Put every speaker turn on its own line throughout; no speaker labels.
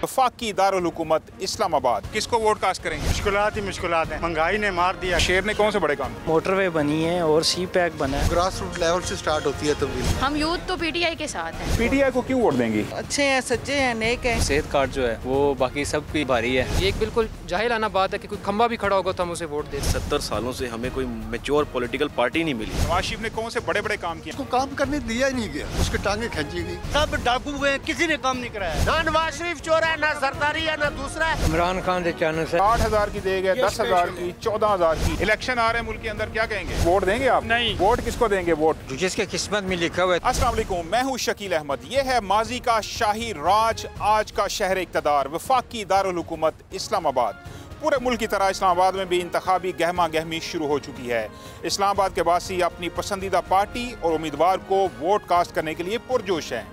वफाकी दारुल हुकूमत इस्लामाबाद। किसको वोट कास्ट करेंगे?
मुश्किलात ही मुश्किलात हैं, महंगाई ने मार दिया।
शेर ने कौन से बड़े काम?
मोटरवे बनी है और सी पैक बना है।
ग्रास रूट लेवल से स्टार्ट होती है तब्दीली।
हम यूथ तो पीटीआई के साथ हैं।
पीटीआई को क्यों वोट देंगी?
अच्छे हैं, सच्चे हैं, नेक हैं।
सेहत कार्ड जो है वो बाकी सब की भारी है।
ये एक बिल्कुल जाहिलाना बात है कि कोई खंबा भी खड़ा होगा तो हम उसे वोट दें।
70 सालों से हमें कोई मैच्योर पॉलिटिकल पार्टी नहीं मिली।
नवाज शरीफ ने कौन से बड़े बड़े काम किए?
उसको काम करने दिया ही नहीं गया, उसके टांगे खींची गई।
सब डाकू हुए, किसी ने काम नहीं कराया।
ना नवाज शरीफ चोर है, ना सरदारी है, ना दूसरा है।
इमरान खान के चैनल से
8,000 की देंगे, 10,000 की, 14,000 की। इलेक्शन आ रहे हैं मुल्क के अंदर, क्या कहेंगे? वोट देंगे आप?
नहीं।
वोट किसको देंगे? वोट
जिसके किस्मत में लिखा हुआ है।
अस्सलाम वालेकुम, मैं हूं शकील अहमद। ये है माजी का शाही राज, आज का शहर इक़्तिदार, वफाकी दारुल हुकूमत इस्लामाबाद। पूरे मुल्क की तरह इस्लामाबाद में भी इंतखाबी गहमा गहमी शुरू हो चुकी है। इस्लामाबाद के वासी अपनी पसंदीदा पार्टी और उम्मीदवार को वोट कास्ट करने के लिए पुरजोश हैं।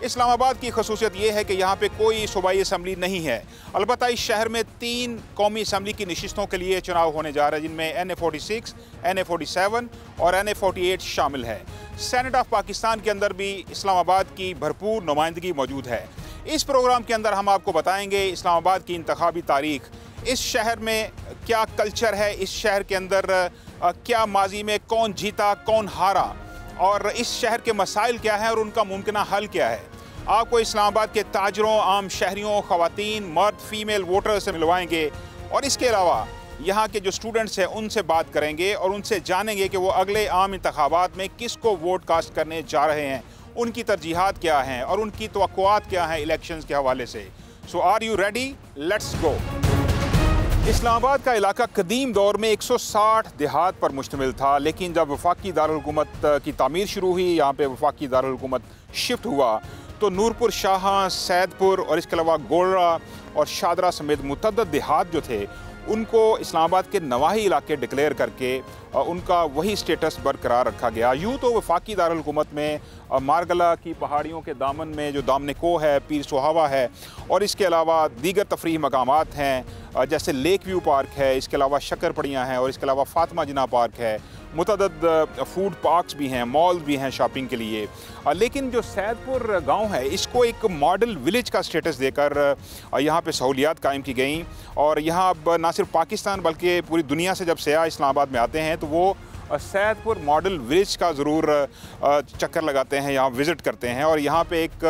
इस्लामाबाद की खसूसियत यह है कि यहाँ पे कोई सूबाई असम्बली नहीं है। अलबत्ता इस शहर में 3 कौमी असम्बली की नशिस्तों के लिए चुनाव होने जा रहे हैं, जिनमें NA-46, NA-47 और NA-48 शामिल है। सेनेट ऑफ पाकिस्तान के अंदर भी इस्लामाबाद की भरपूर नुमाइंदगी मौजूद है। इस प्रोग्राम के अंदर हम आपको बताएंगे इस्लामाबाद की इंतखाबी तारीख, इस शहर में क्या कल्चर है, इस शहर के अंदर क्या माजी में कौन जीता कौन हारा, और इस शहर के मसाइल क्या हैं और उनका मुमकिना हल क्या है। आपको इस्लामाबाद के ताजरों, आम शहरियों, ख़वातीन, मर्द, फीमेल वोटर से मिलवाएंगे, और इसके अलावा यहाँ के जो स्टूडेंट्स हैं उनसे बात करेंगे और उनसे जानेंगे कि वो अगले आम इंतखाबात में किसको वोट कास्ट करने जा रहे हैं, उनकी तरजीहात क्या हैं और उनकी तवक्कुआत क्या हैं इलेक्शंस के हवाले से। So are you ready? Let's go. Islamabad का इलाका कदीम दौर में 160 देहात पर मुश्तमिल था, लेकिन जब वफाकी दारुल हुकूमत की तामीर शुरू हुई, यहाँ पे वफाकी दारुल हुकूमत शिफ्ट हुआ, तो नूरपुर शाह, सैदपुर और इसके अलावा गोलरा और शादरा समेत मुतअद्दिद देहात जो थे उनको इस्लामाबाद के नवाही इलाके डिक्लेयर करके उनका वही स्टेटस बरकरार रखा गया। यूँ तो वफाकी दारुल हुकूमत में मारगला की पहाड़ियों के दामन में जो दामन को है, पीर सुहावा है, और इसके अलावा दीगर तफरीही मकामात हैं जैसे लेक व्यू पार्क है, इसके अलावा शक्करपड़ियाँ हैं, और इसके अलावा फातिमा जिन्ना पार्क है। मुतअद्दिद फूड पार्क्स भी हैं, मॉल भी हैं शॉपिंग के लिए। लेकिन जो सैदपुर गांव है, इसको एक मॉडल विलेज का स्टेटस देकर यहाँ पे सहूलियात कायम की गई, और यहाँ अब ना सिर्फ पाकिस्तान बल्कि पूरी दुनिया से जब सयाह इस्लामाबाद में आते हैं तो वो सैदपुर मॉडल विलेज का ज़रूर चक्कर लगाते हैं, यहाँ विज़िट करते हैं। और यहाँ पे एक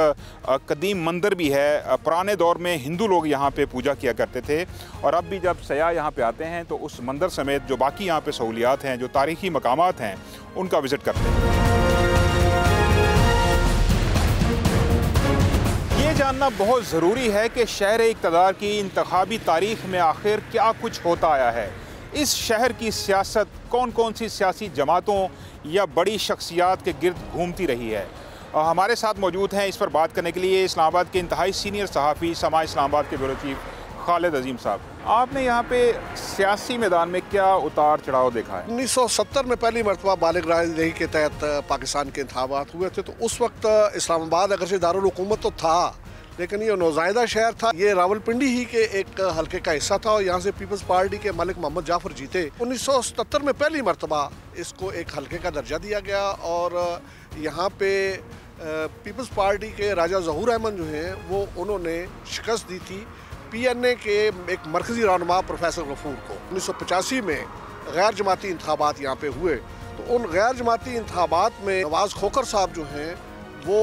कदीम मंदिर भी है, पुराने दौर में हिंदू लोग यहाँ पे पूजा किया करते थे, और अब भी जब सयाह यहाँ पे आते हैं तो उस मंदिर समेत जो बाकी यहाँ पे सहूलियात हैं, जो तारीख़ी मकामात हैं, उनका विज़िट करते हैं। ये जानना बहुत ज़रूरी है कि शहर इक़्तिदार की इंतखाबी तारीख़ में आखिर क्या कुछ होता आया है। इस शहर की सियासत कौन कौन सी सियासी जमातों या बड़ी शख्सियात के गिर्द घूमती रही है। हमारे साथ मौजूद हैं इस पर बात करने के लिए इस्लामाबाद के इंतहाई सीनियर सहाफ़ी, समा इस्लामाबाद के ब्यूरो चीफ खालिद अजीम साहब। आपने यहाँ पे सियासी मैदान में क्या उतार चढ़ाव देखा है?
1970 में पहली मरतबा बालिग रायदही के तहत पाकिस्तान के इंतखाबात हुए थे, तो उस वक्त इस्लामाबाद अगरचे दारुल हुकूमत तो था, लेकिन ये नौज़ायदा शहर था। ये रावलपिंडी ही के एक हल्के का हिस्सा था, और यहाँ से पीपल्स पार्टी के मलिक मोहम्मद जाफर जीते। 1977 में पहली मरतबा इसको एक हल्के का दर्जा दिया गया, और यहाँ पे पीपल्स पार्टी के राजा ज़हूर अहमद जो हैं वो उन्होंने शिकस्त दी थी PNA के एक मरकज़ी रहनुमा प्रोफेसर गफूर को। 1985 में गैर जमाती इंतखाबात यहाँ पे हुए, तो उन गैर जमाती इंतखाबात में नवाज़ खोखर साहब जो हैं वो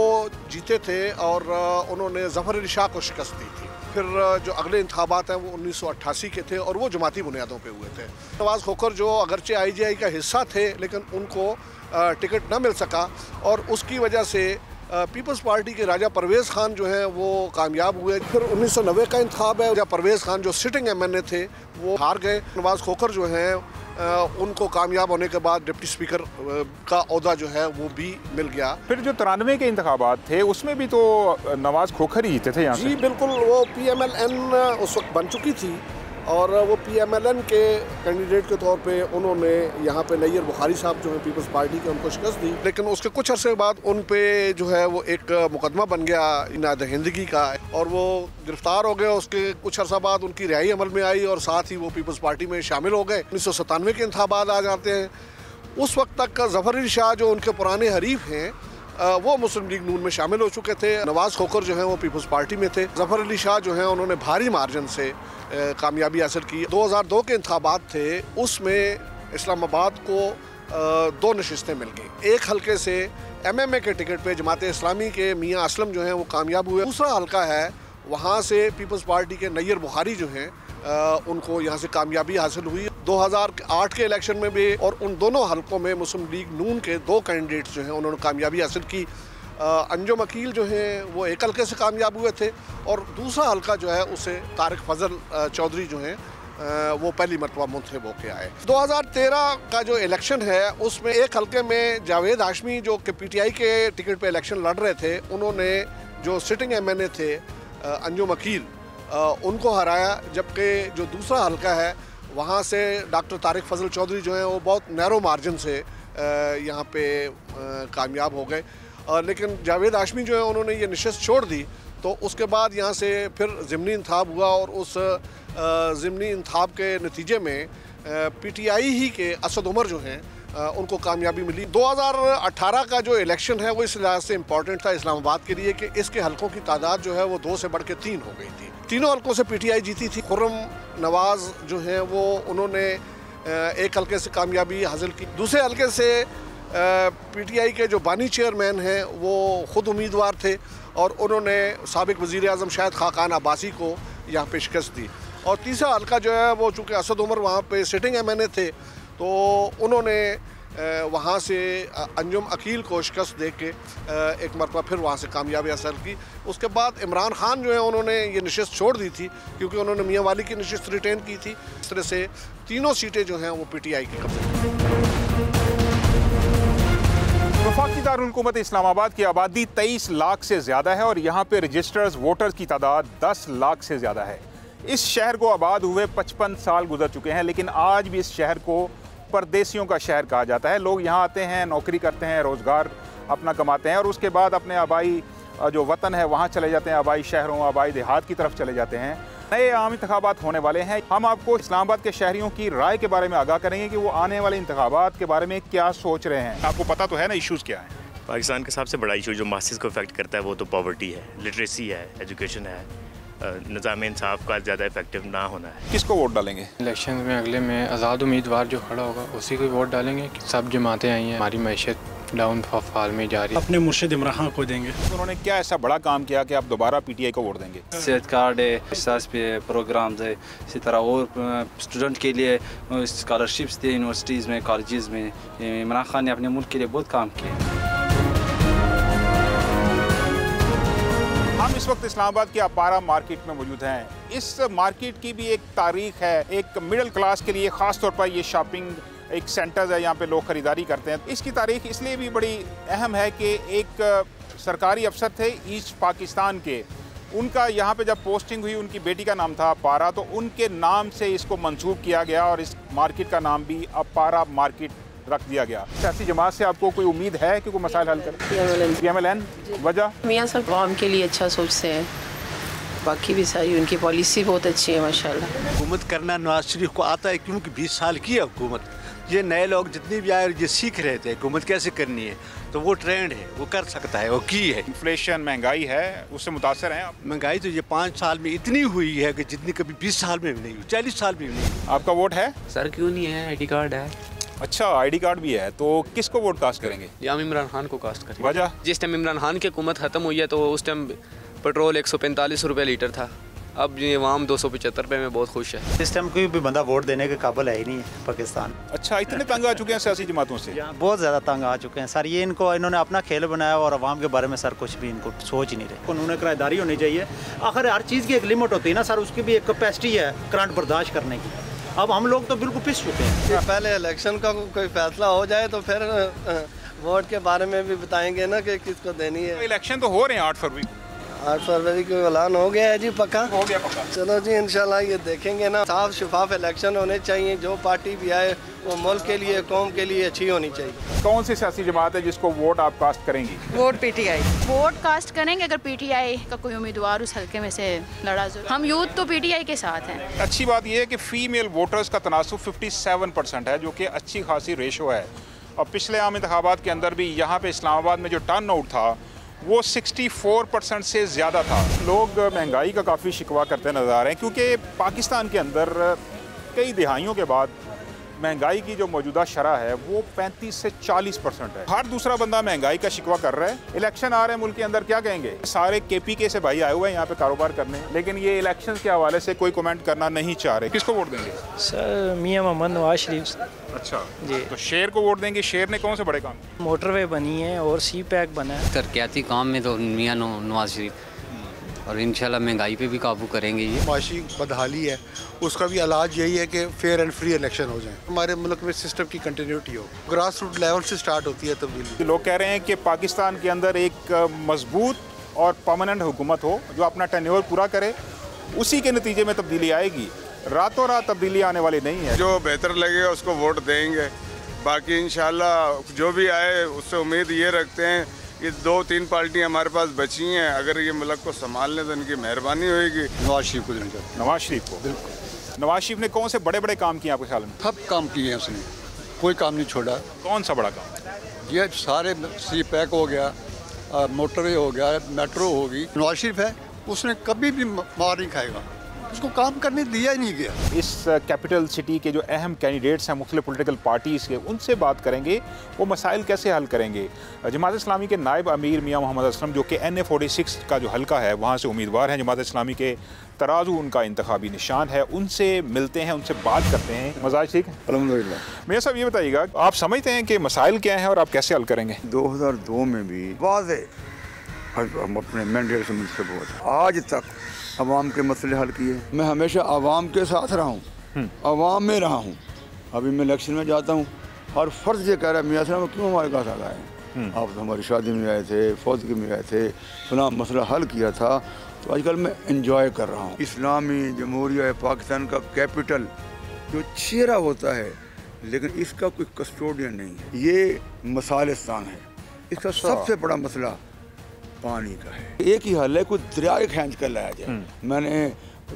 जीते थे, और उन्होंने ज़फ़र अली शाह को शिकस्त दी थी। फिर जो अगले इंतखाबात हैं वो 1988 के थे, और वो जमाती बुनियादों पे हुए थे। नवाज़ खोखर जो अगरचे IGI का हिस्सा थे, लेकिन उनको टिकट न मिल सका, और उसकी वजह से पीपल्स पार्टी के राजा परवेज़ खान जो हैं वो कामयाब हुए। फिर 1990 का इंतखाब है, जब परवेज़ खान जो सिटिंग MNA थे वो हार गए। नवाज़ खोखर जो हैं उनको कामयाब होने के बाद डिप्टी स्पीकर का ओहदा जो है वो भी मिल गया। फिर
जो 93 के इंतखाबात थे उसमें भी तो नवाज़ खोखर ही जीते थे यहाँ
जी बिल्कुल, वो PMLN उस वक्त बन चुकी थी, और वो PMLN के कैंडिडेट के तौर पे उन्होंने यहाँ पे नैयर बुखारी साहब जो हैं पीपल्स पार्टी के, उनको शिकस्त दी। लेकिन उसके कुछ अरसे बाद उन पे जो है वो एक मुकदमा बन गया नादहिंदगी का, और वो गिरफ्तार हो गए। उसके कुछ अरसा बाद उनकी रिहाई अमल में आई, और साथ ही वो पीपल्स पार्टी में शामिल हो गए। 1997 के इंतखाबात आ जाते हैं, उस वक्त तक ज़फ़र अली शाह जो उनके पुराने हरीफ हैं वो मुस्लिम लीग नून में शामिल हो चुके थे। नवाज खोखर जो हैं वो पीपल्स पार्टी में थे। जफर अली शाह जो हैं उन्होंने भारी मार्जिन से कामयाबी हासिल की। 2002 के इंतखाबात थे, उसमें इस्लामाबाद को 2 नशिस्तें मिल गई। एक हल्के से MMA के टिकट पे जमात इस्लामी के मियाँ असलम जो हैं वो कामयाब हुए। दूसरा हल्का है वहाँ से पीपल्स पार्टी के नैयर बुखारी जो हैं उनको यहाँ से कामयाबी हासिल हुई। 2008 के इलेक्शन में भी और उन दोनों हलकों में मुस्लिम लीग नून के 2 कैंडिडेट्स जो हैं उन्होंने कामयाबी हासिल की। अंजुम अकील जो हैं वो एक हल्के से कामयाब हुए थे और दूसरा हल्का जो है उसे तारिक फजल चौधरी जो हैं वो पहली मरतबा मुंतखब होकर आए। 2013 का जो इलेक्शन है उसमें एक हल्के में जावेद हाशमी जो कि PTI के टिकट पे इलेक्शन लड़ रहे थे, उन्होंने जो सिटिंग MNA थे अंजुम अकील उनको हराया, जबकि जो दूसरा हल्का है वहाँ से डॉक्टर तारिक फजल चौधरी जो हैं वो बहुत नैरो मार्जिन से यहाँ पे कामयाब हो गए। लेकिन जावेद हाशमी जो है उन्होंने ये नशिस्त छोड़ दी, तो उसके बाद यहाँ से फिर ज़िमनी इंतखाब हुआ और उस ज़िमनी इंतखाब के नतीजे में PTI ही के असद उमर जो हैं उनको कामयाबी मिली। 2018 का जो इलेक्शन है वो इस लिहाज से इम्पॉर्टेंट था इस्लामाबाद के लिए कि इसके हलकों की तादाद जो है वो 2 से बढ़ के 3 हो गई थी। तीनों हलकों से PTI जीती थी। खुर्रम नवाज जो हैं वो उन्होंने एक हल्के से कामयाबी हासिल की। दूसरे हल्के से PTI के जो बानी चेयरमैन हैं वो ख़ुद उम्मीदवार थे और उन्होंने साबिक वज़ीर आज़म शाहिद खाकान अब्बासी को यहाँ पे शिकस्त दी। और तीसरा हल्का जो है वो चूँकि असद उमर वहाँ पे सिटिंग MNA थे, तो उन्होंने वहाँ से अंजुम अकील को शिकस्त दे के एक मरतबा फिर वहाँ से कामयाबी हासिल की। उसके बाद इमरान खान जो है उन्होंने ये नशिस्त छोड़ दी थी क्योंकि उन्होंने मियाँ वाली की नशिस्त रिटेन की थी। इस तरह से तीनों सीटें जो हैं वो PTI की कब्जे।
वफाकी दारुल-हुकूमत इस्लामाबाद की आबादी 23 लाख से ज़्यादा है और यहाँ पे रजिस्टर्स वोटर्स की तादाद 10 लाख से ज़्यादा है। इस शहर को आबाद हुए 55 साल गुजर चुके हैं, लेकिन आज भी इस शहर को परदेसियों का शहर कहा जाता है। लोग यहाँ आते हैं, नौकरी करते हैं, रोज़गार अपना कमाते हैं और उसके बाद अपने आबाई जो वतन है वहाँ चले जाते हैं, आबाई शहरों, आबाई देहात की तरफ चले जाते हैं। नए आम इंतखाबात होने वाले हैं। हम आपको इस्लामाबाद के शहरियों की राय के बारे में आगाह करेंगे कि वो आने वाले इंतखाबात के बारे में क्या सोच रहे हैं। आपको पता तो है ना इश्यूज़ क्या हैं?
पाकिस्तान का सबसे बड़ा इशू जो मासेस को अफेक्ट करता है वो तो पॉवर्टी है, लिटरेसी है, एजुकेशन है, निज़ाम इंसाफ का ज़्यादा इफेक्टिव ना होना है।
किसको वोट डालेंगे?
इलेक्शन में अगले में आज़ाद उम्मीदवार जो खड़ा होगा उसी को वोट डालेंगे। सब जमातें आई हैं, हमारी मैशत डाउन फॉल में जा रही है।
अपने मुर्शिद इमरान खान को देंगे।
उन्होंने क्या ऐसा बड़ा काम किया कि आप दोबारा PTI को वोट देंगे?
सेहत कार्ड है, एहसास पे प्रोग्राम्स है, इसी तरह और स्टूडेंट के लिए स्कॉलरशिप्स दी यूनिवर्सिटीज़ में, कॉलेजेस में। इमरान खान ने अपने मुल्क के लिए बहुत काम किया।
हम इस वक्त इस्लामाबाद के अपारा मार्केट में मौजूद हैं। इस मार्केट की भी एक तारीख है। एक मिडिल क्लास के लिए ख़ास तौर पर ये शॉपिंग एक सेंटर्स है, यहाँ पे लोग ख़रीदारी करते हैं। इसकी तारीख इसलिए भी बड़ी अहम है कि एक सरकारी अफसर थे ईस्ट पाकिस्तान के, उनका यहाँ पे जब पोस्टिंग हुई, उनकी बेटी का नाम था अपारा, तो उनके नाम से इसको मंसूब किया गया और इस मार्केट का नाम भी अपारा मार्केट रख दिया गया। सियासी जमात से आपको कोई उम्मीद है कि कोई मसाइल हल करें? PMLN वजह?
मियाँ साहब आवाम के लिए अच्छा सोचते हैं, बाकी भी सारी उनकी पॉलिसी बहुत अच्छी है माशाल्लाह।
हुकूमत करना नवाज शरीफ को आता है क्योंकि 20 साल की है हुकूमत। ये नए लोग जितने भी आए ये सीख रहे थे हुकूमत कैसे करनी है, तो वो ट्रेंड है, वो कर सकता है, वो की है।
इन्फ्लेशन, महंगाई है, उससे मुतासर हैं आप?
महंगाई तो ये 5 साल में इतनी हुई है कि जितनी कभी 20 साल में भी नहीं हुई, 40 साल में भी नहीं हुई।
आपका वोट है?
सर क्यों नहीं है, ID कार्ड है।
अच्छा, ID कार्ड भी है, तो किसको वोट कास्ट करेंगे?
हम इमरान खान को कास्ट करेंगे।
वजह?
जिस टाइम इमरान खान की हुकूमत ख़त्म हुई है तो उस टाइम पेट्रोल 145 रुपये लीटर था, अब ये आवाम 275 रुपये में बहुत खुश है।
इस टाइम कोई भी बंदा वोट देने के काबिल है ही नहीं है पाकिस्तान।
अच्छा, इतने तंग आ चुके हैं सियासी जमातों से?
बहुत ज़्यादा तंग आ चुके हैं सर। ये इन्होंने अपना खेल बनाया और आवाम के बारे में सर कुछ भी इनको सोच ही नहीं रहे।
उन्होंने किराएदारी होनी चाहिए। आखिर हर चीज़ की एक लिमिट होती है ना सर, उसकी भी एक कैपेसिटी है करंट बर्दाश्त करने की। अब हम लोग तो बिल्कुल पिस चुके हैं।
पहले इलेक्शन का कोई फैसला हो जाए तो फिर वोट के बारे में भी बताएंगे ना कि किसको देनी है।
इलेक्शन तो हो रहे हैं 8 फरवरी को।
8 फरवरी को ऐलान हो गया है जी, पक्का
हो गया पक्का।
चलो जी इंशाल्लाह ये देखेंगे ना। साफ शफाफ इलेक्शन होने चाहिए, जो पार्टी भी आए वो मुल्क के लिए, कौम के लिए अच्छी होनी चाहिए।
कौन सी सियासी जमात है जिसको वोट आप कास्ट करेंगी?
Vote PTI।
वोट कास्ट करेंगे अगर PTI का कोई उम्मीदवार उस हल्के में से लड़ा जरूर। हम यूथ तो PTI के साथ हैं।
अच्छी बात यह है कि फ़ीमेल वोटर्स का तनासुब 57% है, जो कि अच्छी खासी रेशो है। और पिछले आम इंतखाबात के अंदर भी यहाँ पे इस्लामाबाद में जो टर्न आउट था वो 64% से ज़्यादा था। लोग महंगाई का काफ़ी शिकवा करते नज़र आ रहे हैं क्योंकि पाकिस्तान के अंदर कई दिहाइयों के बाद महंगाई की जो मौजूदा शरह है वो 35 से 40% है। हर दूसरा बंदा महंगाई का शिकवा कर रहा है। इलेक्शन आ रहे हैं मुल्क के अंदर, क्या कहेंगे? सारे KPK से भाई आए हुए हैं यहाँ पे कारोबार करने, लेकिन ये इलेक्शन के हवाले से कोई कमेंट करना नहीं चाह रहे। किसको वोट देंगे?
सर मियां मोहम्मद नवाज शरीफ।
अच्छा जी, तो शेर को वोट देंगे। शेर ने कौन से बड़े काम?
मोटरवे बनी है और सी पैक बना है।
तरक्याती काम में तो मियां नवाज शरीफ, और इंशाल्लाह महंगाई पे भी काबू करेंगे। ये
माशी बदहाली है, उसका भी इलाज यही है कि फेयर एंड फ्री इलेक्शन हो जाए, हमारे मुल्क में सिस्टम की कंटिन्यूटी हो, ग्रास रूट लेवल से स्टार्ट होती है तब्दीली।
लोग कह रहे हैं कि पाकिस्तान के अंदर एक मजबूत और परमानेंट हुकूमत हो जो अपना टेन्योर पूरा करे, उसी के नतीजे में तब्दीली आएगी। रातों रात तब्दीली आने वाली नहीं है।
जो बेहतर लगेगा उसको वोट देंगे, बाकी इंशाल्लाह जो भी आए उससे उम्मीद ये रखते हैं ये 2-3 पार्टियां हमारे पास बची हैं, अगर ये मुल्क को संभाल लें तो इनकी मेहरबानी होगी।
नवाज शरीफ को देना चाहते हैं।
नवाज शरीफ को? बिल्कुल। नवाज शरीफ ने कौन से बड़े बड़े काम किए आपके ख्याल में?
सब काम किए हैं उसने, कोई काम नहीं छोड़ा।
कौन सा बड़ा काम?
ये सारे सी पैक हो गया, मोटरवे हो गया, मेट्रो होगी। नवाज शरीफ है, उसने कभी भी मार नहीं खाएगा, उसको काम करने दिया ही नहीं गया।
इस कैपिटल सिटी के जो अहम कैंडिडेट्स हैं मुख्तलिफ पॉलिटिकल पार्टीज़ के, उनसे बात करेंगे वो मसाइल कैसे हल करेंगे। जमात इस्लामी के नायब अमीर मियां मोहम्मद असलम जो कि NA46 का जो हल्का है वहाँ से उम्मीदवार हैं, जमात इस्लामी के तराजू उनका इंतखाबी निशान है, उनसे मिलते हैं, उनसे बात करते हैं। मजाज ठीक है?
अल्हम्दुलिल्लाह।
मियां साहब ये बताइएगा, आप समझते हैं कि मसाइल क्या हैं और आप कैसे हल करेंगे?
2002 में भी वाज़े हम अपने मैंडेट से मुझसे बहुत आज तक आवाम के मसले हल किए। मैं हमेशा आवाम के साथ रहा हूँ, आवाम में रहा हूँ। अभी मैं इलेक्शन में जाता हूँ, हर फर्ज ये कह रहा है मियां साहब क्यों हमारे पास आ गए हैं, आप तो हमारी शादी में आए थे, फौजी में आए थे, फलां मसला हल किया था। तो आजकल मैं इंजॉय कर रहा हूँ। इस्लामी जमहूरिया पाकिस्तान का कैपिटल जो चेहरा होता है, लेकिन इसका कोई कस्टोडियन नहीं है। ये मसालिस्तान है, इसका सबसे बड़ा मसला पानी का है। एक ही हल है, कोई दरिया खींच कर लाया जाए। मैंने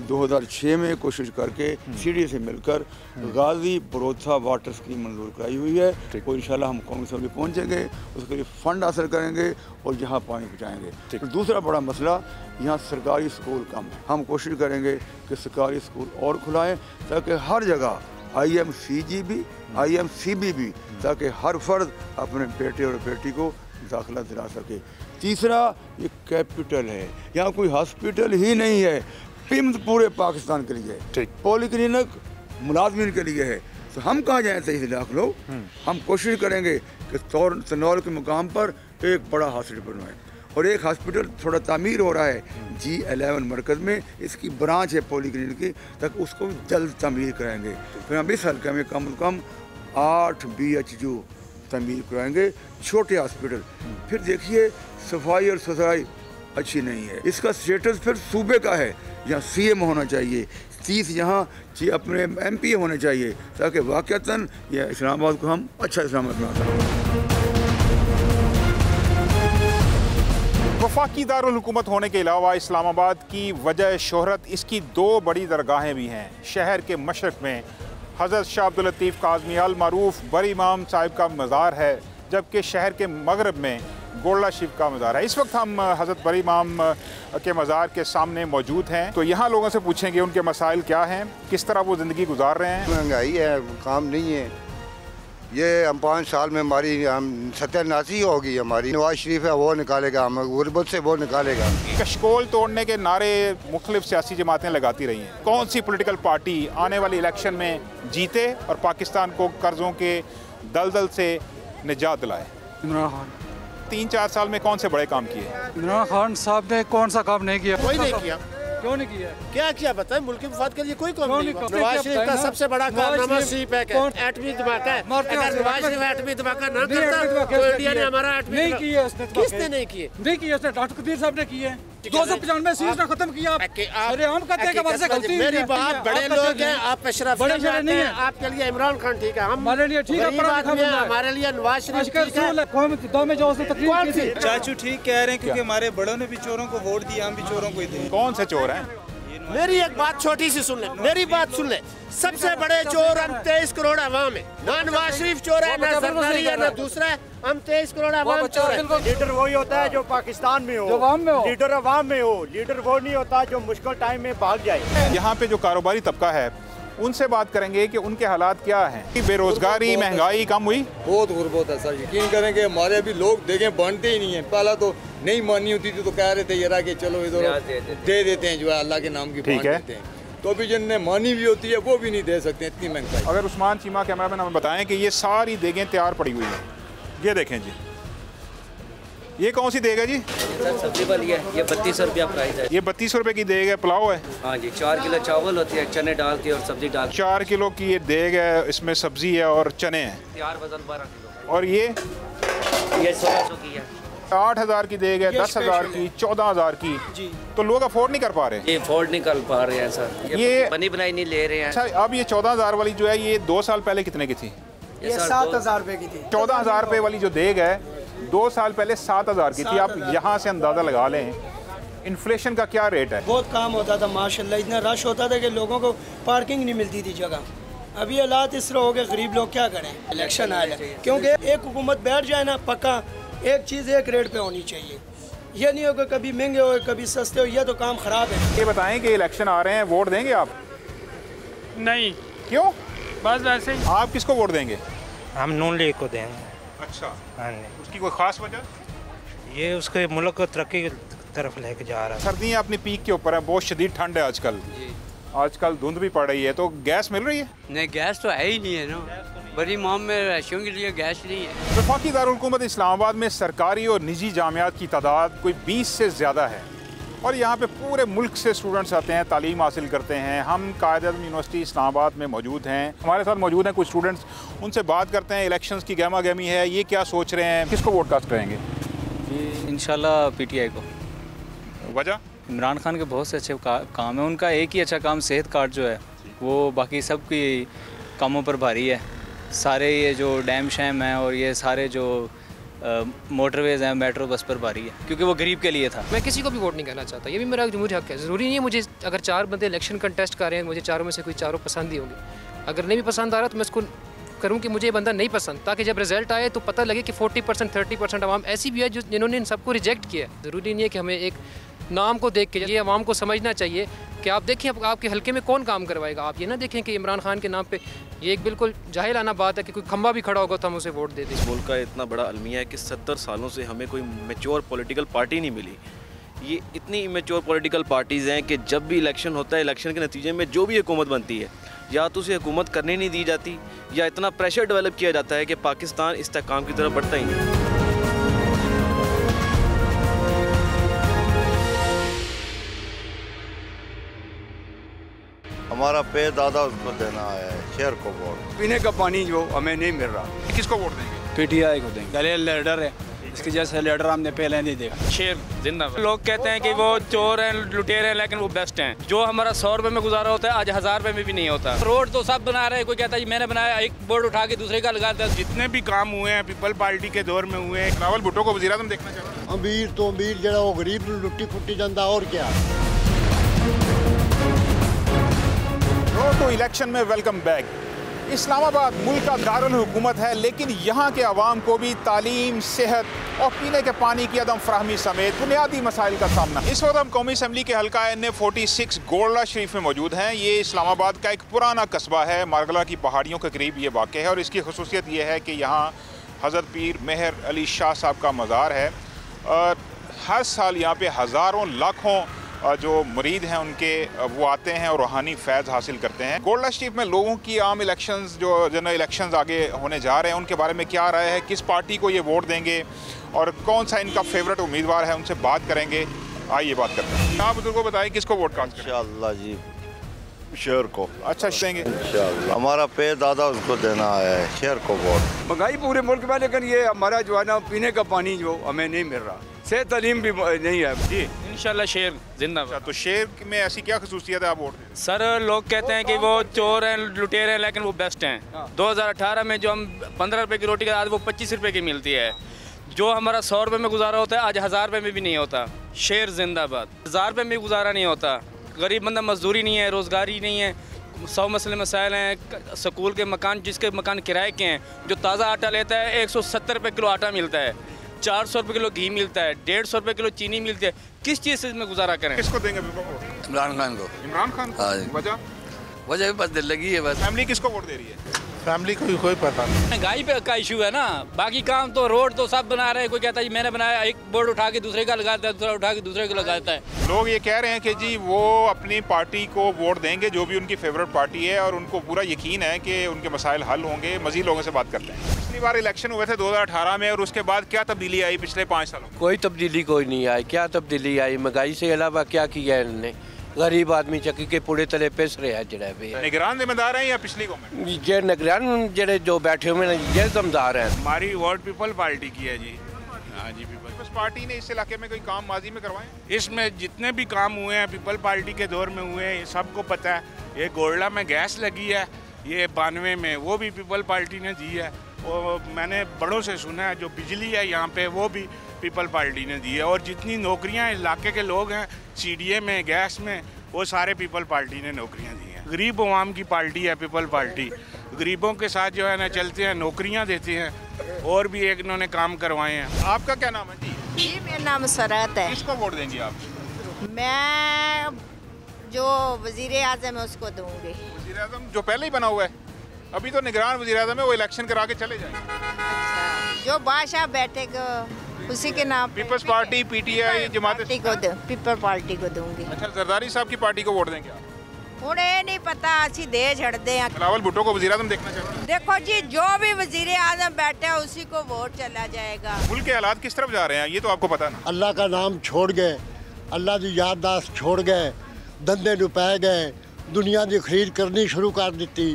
2006 में कोशिश करके सीडी से मिलकर गाजी बरोथा वाटर स्कीम मंजूर कराई हुई है, और इंशाल्लाह हम कांग्रेस में पहुँचेंगे, उसके लिए फंड हासिल करेंगे और यहाँ पानी पहुँचाएँगे। तो दूसरा बड़ा मसला, यहाँ सरकारी स्कूल कम है। हम कोशिश करेंगे कि सरकारी स्कूल और खुलाएँ ताकि हर जगह IMCG भी IMCB भी, ताकि हर फर्द अपने बेटे और बेटी को दाखिला दिला सके। तीसरा, ये कैपिटल है, यहाँ कोई हॉस्पिटल ही नहीं है, पिम्स पूरे पाकिस्तान के लिए है, पॉलीक्लिनिक मुलाजमीन के लिए है। तो हम कहाँ जाएँ 23 लाख लोग? हम कोशिश करेंगे कि तनौल के मुकाम पर एक बड़ा हॉस्पिटल बनवाएं, और एक हॉस्पिटल थोड़ा तामीर हो रहा है G11 मरकज़ में, इसकी ब्रांच है पॉलीक्लिनिक की, ताकि उसको जल्द तामीर कराएंगे। फिर हम इस हल्के में कम से कम 8 BHU तमीर कराएंगे, छोटे हॉस्पिटल। फिर देखिए सफाई और सुथराई अच्छी नहीं है, इसका स्टेटस फिर सूबे का है, यहाँ CM होना चाहिए, 30 यहाँ अपने MP होने चाहिए, ताकि वाक़तन यह इस्लामाबाद को हम अच्छा इस्लामाबाद बना सकें।
वफाकी दारुल हुकूमत होने के अलावा इस्लामाबाद की वजह शोहरत इसकी 2 बड़ी दरगाहें भी हैं। शहर के मशरक़ में हज़रत शाह अब्दुल लतीफ़ काज़मी अल मारूफ बरी इमाम साहिब का मज़ार है, जबकि शहर के मगरब में गोल्ला शरीफ का मज़ार है। इस वक्त हम हज़रत बरी इमाम के मज़ार के सामने मौजूद हैं, तो यहाँ लोगों से पूछेंगे उनके मसाइल क्या हैं, किस तरह वो ज़िंदगी गुजार रहे हैं।
महंगाई है, काम नहीं है, ये हम 5 साल में हमारी सत्यानाशी होगी। हमारी नवाज शरीफ है वो निकालेगा, हम गुरबत से वो निकालेगा।
कशकोल तोड़ने के नारे मुख्तलिफ सियासी जमातें लगाती रही हैं। कौन सी पॉलिटिकल पार्टी आने वाली इलेक्शन में जीते और पाकिस्तान को कर्जों के दलदल से निजात दिलाए?
इमरान खान।
3-4 साल में कौन से बड़े काम किए?
इमरान खान साहब ने कौन सा काम नहीं किया?
कोई नहीं किया।
क्यों नहीं किया?
क्या किया बताएं? मुल्क के वफाद के लिए कोई काम नहीं किया। नवाज शरीफ का सबसे बड़ा कारनामा सी पैक है, एटमी धमाका है। अगर नवाज शरीफ एटमी धमाका ना करता तो इंडिया ने हमारा एटमी
नहीं किया।
किसने नहीं किए?
नहीं किया, डॉक्टर कदीर साहब ने किए। 295 सीट ना खत्म किया। अरे हम कहते हैं कि वहाँ से गलती।
मेरी बात, बड़े लोग हैं, आप अशरफ
बड़े नहीं है।
आपके लिए इमरान खान ठीक है,
हमारे लिए ठीक है,
हमारे लिए नवाज शरीफ ठीक है।
चाचू ठीक कह रहे हैं, क्योंकि हमारे बड़ों ने भी चोरों को वोट दिया, हम भी चोरों को ही दें।
कौन से चोर हैं?
मेरी एक बात छोटी सी सुन ले, मेरी बात सुन ले। सबसे बड़े चोर हम 23 करोड़ अवाम है, ना नवाज शरीफ चोर है, ना जरदारी है, ना दूसरा है। हम 23 करोड़ अवाम चोर है।
लीडर वही होता है जो पाकिस्तान में हो, लीडर अवाम में हो। लीडर वो नहीं होता जो मुश्किल टाइम में भाग जाए।
यहाँ पे जो कारोबारी तबका है उनसे बात करेंगे कि उनके हालात क्या हैं। बेरोजगारी, महंगाई कम हुई?
बहुत गुर्बत है सर, यकीन करेंगे हमारे अभी लोग देखें बनते ही नहीं है। पहला तो नहीं माननी होती थी तो कह रहे थे ये कि चलो इधर दे देते हैं, जो है अल्लाह के नाम की बात देते हैं। तो अभी जिनने मानी भी होती है वो भी नहीं दे सकते, इतनी महंगाई।
अगर उस्मान चीमा कैमरामैन हमें बताएं कि ये सारी देगें तैयार पड़ी हुई हैं, ये देखें जी, ये कौन सी देग है जी?
सर सब्जी वाली है, ये 32 रुपया प्राइस है।
ये 32 रुपये की देग है, पुलाव है?
हाँ जी, 4 किलो चावल होती है, चने डाल के और सब्जी डाल के।
4 किलो की ये देग है, इसमें सब्जी है और चने हैं।
तैयार वजन 12 किलो।
और ये
1600 की है।
8,000 की देग है, 10,000 की, 14,000 की जी। तो लोग अफोर्ड नहीं कर पा रहे।
ये अफोर्ड नहीं कर पा रहे हैं सर, ये बनी बनाई नहीं ले रहे हैं।
अच्छा, अब ये 14,000 वाली जो है ये 2 साल पहले कितने की थी?
ये 7,000 रुपए की थी।
14,000 रुपए वाली जो देग है 2 साल पहले 7,000 की थी। आप यहाँ से अंदाज़ा लगा लें इन्फ्लेशन का क्या रेट है।
बहुत काम होता था माशाल्लाह, इतना रश होता था कि लोगों को पार्किंग नहीं मिलती थी जगह। अभी हालात इस तरह हो गए, गरीब लोग क्या करें। इलेक्शन आया क्योंकि एक हुकूमत बैठ जाए ना, पक्का एक चीज़ एक रेट पे होनी चाहिए। ये नहीं हो कि कभी महंगे हो कभी सस्ते हो, ये तो काम ख़राब है।
ये बताएं कि इलेक्शन आ रहे हैं, वोट देंगे आप?
नहीं।
क्यों?
बस वैसे ही।
आप किसको वोट देंगे?
हम नून लीग को देंगे।
अच्छा,
हाँ जी।
उसकी कोई ख़ास वजह?
ये उसके मुल्क को तरक्की की तरफ लेके जा रहा है।
सर्दियाँ अपनी पीक के ऊपर है, बहुत शदीद ठंड है आजकल। आजकल धुंध भी पड़ रही है, तो गैस मिल रही है?
नहीं, गैस तो है ही नहीं है ना, बड़ी माम में रशियों के लिए गैस नहीं है।
वफाकी दारुल हुकूमत इस्लामाबाद में सरकारी और निजी जामियात की तादाद कोई 20 से ज़्यादा है और यहाँ पे पूरे मुल्क से स्टूडेंट्स आते हैं, तालीम हासिल करते हैं। हम कायद-ए-आज़म यूनिवर्सिटी इस्लामाबाद में मौजूद हैं, हमारे साथ मौजूद हैं कुछ स्टूडेंट्स, उनसे बात करते हैं। इलेक्शंस की गहमा गहमी है, ये क्या सोच रहे हैं, किसको वोट कास्ट करेंगे?
इंशाल्लाह PTI को।
वजह?
इमरान खान के बहुत से अच्छे काम है, उनका एक ही अच्छा काम सेहत कार्ड जो है वो बाकी सब की कामों पर भारी है। सारे ये जो डैम शैम हैं और ये सारे जो मोटरवेज़ हैं, मेट्रो बस पर भारी है, क्योंकि वो गरीब के लिए था।
मैं किसी को भी वोट नहीं करना चाहता, ये भी मेरा जमहूरी हक है। ज़रूरी नहीं है मुझे, अगर 4 बंदे इलेक्शन कंटेस्ट कर रहे हैं, मुझे चारों में से कोई चारों पसंद ही होंगे। अगर नहीं भी पसंद आ रहा तो मैं इसको करूँ कि मुझे ये बंदा नहीं पसंद, ताकि जब रिजल्ट आए तो पता लगे कि 40% 30% आवाम ऐसी भी है जिन्होंने इन सबको रिजेक्ट किया है। ज़रूरी नहीं है कि हमें एक नाम को देख के, ये आवाम को समझना चाहिए कि आप देखें आपके हल्के में कौन काम करवाएगा। आप ये ना देखें कि इमरान खान के नाम पे ये एक बिल्कुल जाहिलाना बात है कि कोई खंबा भी खड़ा होगा तो हम उसे वोट दे दें।
इस मुल्क का इतना बड़ा अलमिया है कि 70 सालों से हमें कोई मैच्योर पॉलिटिकल पार्टी नहीं मिली। ये इतनी इमेच्योर पॉलिटिकल पार्टीज़ हैं कि जब भी इलेक्शन होता है, इलेक्शन के नतीजे में जो भी हुकूमत बनती है, या तो उसे हुकूमत करने नहीं दी जाती या इतना प्रेशर डेवलप किया जाता है कि पाकिस्तान इस्तेहकाम की तरफ बढ़ता ही नहीं।
हमारा पे दादा उसको देना आया है, शेर को वोट।
पीने का पानी जो हमें नहीं मिल रहा।
किसको वोट देंगे?
PTI को देंगे। गले लीडर है, इसके जैसे लीडर हमने पहले नहीं देखा।
शेर जिंदाबाद। लोग कहते हैं कि वो चोर हैं, लुटेरे हैं, लेकिन वो बेस्ट हैं। जो हमारा 100 रुपये में गुजारा होता है आज 1000 रुपये में भी नहीं होता।
रोड तो सब बना रहे हैं, कोई कहता है मैंने बनाया, एक बोर्ड उठा के दूसरे का लगाता है। जितने भी काम हुए हैं पीपल पार्टी के दौर में हुए हैं।
रावल भुट्टो को वज़ीर-ए-आज़म देखना चाहिए।
अमीर तो अमीर जरा वो गरीब लुट्टी फुट्टी जाता और क्या।
तो इलेक्शन में वेलकम बैक। इस्लामाबाद मुल्क का दारुल हुकूमत है, लेकिन यहाँ के अवाम को भी तालीम, सेहत और पीने के पानी की अदम फराहमी समेत बुनियादी मसाइल का सामना। इस वक्त हम कौमी असम्बली के हल्का NA46 गोल्डा शरीफ में मौजूद हैं। ये इस्लामाबाद का एक पुराना कस्बा है, मारगला की पहाड़ियों के करीब ये वाक़ है और इसकी खसूसियत ये है कि यहाँ हज़रत पीर मेहर अली शाह साहब का मज़ार है और हर साल यहाँ पे हज़ारों लाखों जो मुरीद हैं उनके वो आते हैं और रूहानी फैज़ हासिल करते हैं। गोल्डा शरीफ में लोगों की आम इलेक्शंस, जो जनरल इलेक्शंस आगे होने जा रहे हैं, उनके बारे में क्या राय है, किस पार्टी को ये वोट देंगे और कौन सा इनका फेवरेट उम्मीदवार है, उनसे बात करेंगे। आइए बात करते हैं। आप बुजुर्गों को बताइए किसको वोट कास्ट करें?
इंशाअल्लाह जी शेर को।
अच्छा देंगे
इंशाअल्लाह। हमारा पे दादा उसको देना आया है, शेर को वोट।
महंगाई पूरे मुल्क में, लेकिन ये हमारा जो है ना पीने का पानी जो हमें नहीं मिल रहा, सेहत तालीम भी नहीं है जी।
इंशाल्लाह शेर जिंदाबाद।
तो शेर में ऐसी क्या खसूसियत है आप वोट दें?
सर लोग कहते हैं कि वो चोर हैं, लुटेरे हैं, लेकिन वो बेस्ट हैं। 2018 में जो हम 15 रुपये की रोटी के आज वो 25 रुपये की मिलती है। जो हमारा 100 रुपये में गुजारा होता है आज 1000 रुपये में भी नहीं होता। शेर जिंदाबाद। 1000 रुपये में गुजारा नहीं होता। गरीब बंदा मजदूरी नहीं है, रोज़गारी नहीं है, 100 मसले मसाइल हैं। स्कूल के मकान, जिसके मकान किराए के हैं, जो ताज़ा आटा लेता है 170 रुपये किलो आटा मिलता है, 400 रुपये किलो घी मिलता है, 150 रुपये किलो चीनी मिलती है। किस चीज़ से इसमें गुजारा करें?
किसको देंगे?
इमरान खान को।
इमरान खान को? वजह
भी बस दिल लगी है बस।
फैमिली किसको वोट दे रही है?
फैमिली को कोई पता नहीं।
महंगाई पे का इशू है ना, बाकी काम तो रोड तो सब बना रहे हैं। कोई कहता है जी मैंने बनाया, एक बोर्ड उठा के दूसरे का लगाता है, दूसरा उठा के दूसरे को लगाता है।
लोग ये कह रहे हैं कि जी वो अपनी पार्टी को वोट देंगे जो भी उनकी फेवरेट पार्टी है, और उनको पूरा यकीन है कि उनके मसाइल हल होंगे। मज़ीद लोगों से बात करते हैं। पिछली बार इलेक्शन हुए थे 2018 में, और उसके बाद क्या तब्दीली आई पिछले 5 सालों में?
कोई तब्दीली कोई नहीं आई। क्या तब्दीली आई? महंगाई से अलावा क्या किया है इन्होंने? गरीब आदमी चक्की के पूरे तले पिस रहे हैं जड़े पे।
निगरान जिम्मेदार हैं या पिछली गवर्नमेंट?
ये निगरान जड़े जो बैठे हुए हैं ये जिम्मेदार हैं।
हमारी वोट पीपल पार्टी की है जी। हाँ जी,
पीपल्स पार्टी ने इस इलाके में कोई काम माजी में करवाए?
इसमें जितने भी काम हुए हैं पीपल पार्टी के दौर में हुए हैं, सबको पता है। ये गोरला में गैस लगी है, ये 92 में, वो भी पीपल पार्टी ने दी है। और मैंने बड़ों से सुना है जो बिजली है यहाँ पे वो भी पीपल पार्टी ने दी है। और जितनी नौकरियाँ इलाके के लोग हैं CDA में, गैस में, वो सारे पीपल पार्टी ने नौकरियाँ दी हैं। गरीब अवाम की पार्टी है पीपल पार्टी। गरीबों के साथ जो है ना चलते हैं, नौकरियाँ देते हैं, और भी एक इन्होंने काम करवाए हैं।
आपका क्या नाम है जी?
जी मेरा नाम सरात है।
किसको वोट देंगी आप?
मैं जो वजीर आज़म है उसको दूंगी।
वजीर आज़म जो पहले ही बना हुआ है? अभी तो निगरान वजीर आज़म है, वो इलेक्शन करा के चले जाएंगे।
अच्छा, जो बादशाह बैठेगा उसी के नाम।
पीपल्स पार्टी, PTI, जमात
पीपल पार्टी को दूंगी।
अच्छा, जरदारी साहब की पार्टी को वोट देंगे आप?
उन्हें नहीं पता, अच्छी दे छड़ दे।
बिलावल भुट्टो को वजीर आज़म देखना चाहिए।
देखो जी, जो भी वजीर आज़म बैठे है उसी को वोट चला जाएगा।
मुल्क के हालात किस तरफ जा रहे हैं ये तो आपको पता ना।
अल्लाह का नाम छोड़ गए, अल्लाह की याददाश्त छोड़ गए, धंधे नु पै गए, दुनिया की खरीद करनी शुरू कर दी।